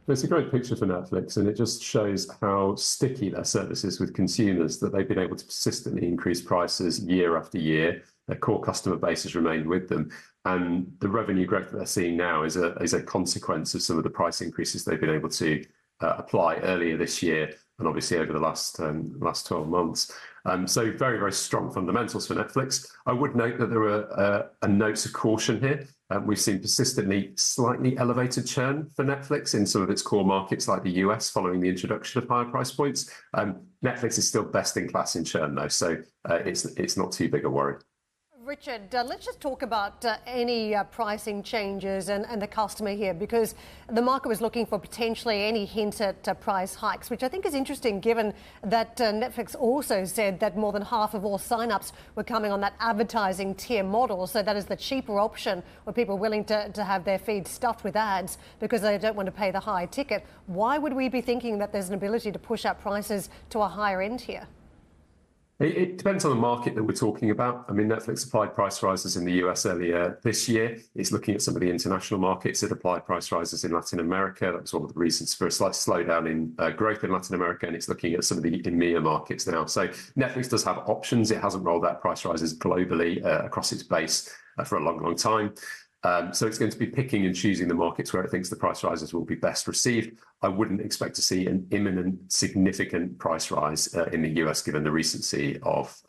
It's a great picture for Netflix, and it just shows how sticky their service is with consumers, that they've been able to persistently increase prices year after year. Their core customer base has remained with them. And the revenue growth that they're seeing now is a consequence of some of the price increases they've been able to apply earlier this year and obviously over the last 12 months. So very, very strong fundamentals for Netflix. I would note that there are notes of caution here. We've seen persistently slightly elevated churn for Netflix in some of its core markets like the US following the introduction of higher price points. Netflix is still best in class in churn though, so it's not too big a worry. Richard, let's just talk about any pricing changes and the customer here, because the market was looking for potentially any hint at price hikes, which I think is interesting given that Netflix also said that more than half of all sign-ups were coming on that advertising tier model. So that is the cheaper option where people are willing to have their feed stuffed with ads because they don't want to pay the high ticket. Why would we be thinking that there's an ability to push up prices to a higher end here? It depends on the market that we're talking about. I mean, Netflix applied price rises in the US earlier this year. It's looking at some of the international markets. It applied price rises in Latin America. That was one of the reasons for a slight slowdown in growth in Latin America. And it's looking at some of the EMEA markets now. So Netflix does have options. It hasn't rolled out price rises globally across its base for a long, long time. So it's going to be picking and choosing the markets where it thinks the price rises will be best received. I wouldn't expect to see an imminent, significant price rise in the US, given the recency of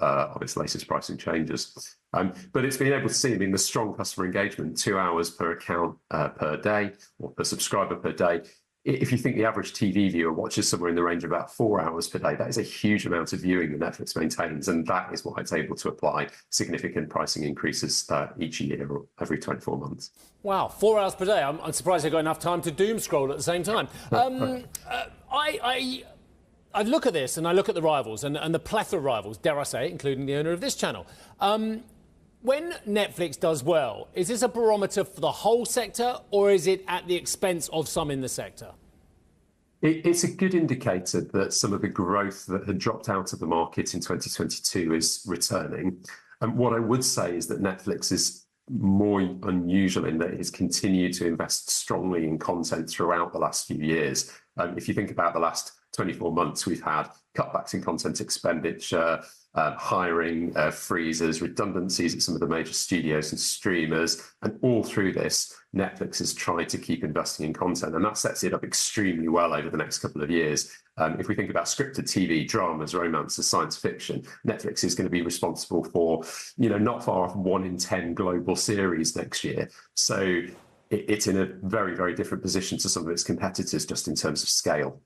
its latest pricing changes. But it's been able to see, I mean, the strong customer engagement, 2 hours per account per day, or per subscriber per day. If you think the average TV viewer watches somewhere in the range of about 4 hours per day, that is a huge amount of viewing that Netflix maintains. And that is why it's able to apply significant pricing increases each year or every 24 months. Wow, 4 hours per day. I'm surprised they've got enough time to doom scroll at the same time. I look at this and I look at the rivals and the plethora of rivals, dare I say, including the owner of this channel. When Netflix does well, is this a barometer for the whole sector, or is it at the expense of some in the sector? It's a good indicator that some of the growth that had dropped out of the market in 2022 is returning. And what I would say is that Netflix is more unusual in that it has continued to invest strongly in content throughout the last few years. If you think about the last 24 months, we've had cutbacks in content expenditure, hiring freezes, redundancies at some of the major studios and streamers. And all through this, Netflix has tried to keep investing in content, and that sets it up extremely well over the next couple of years. If we think about scripted TV, dramas, romances, science fiction, Netflix is going to be responsible for, not far off 1 in 10 global series next year. So it's in a very, very different position to some of its competitors just in terms of scale.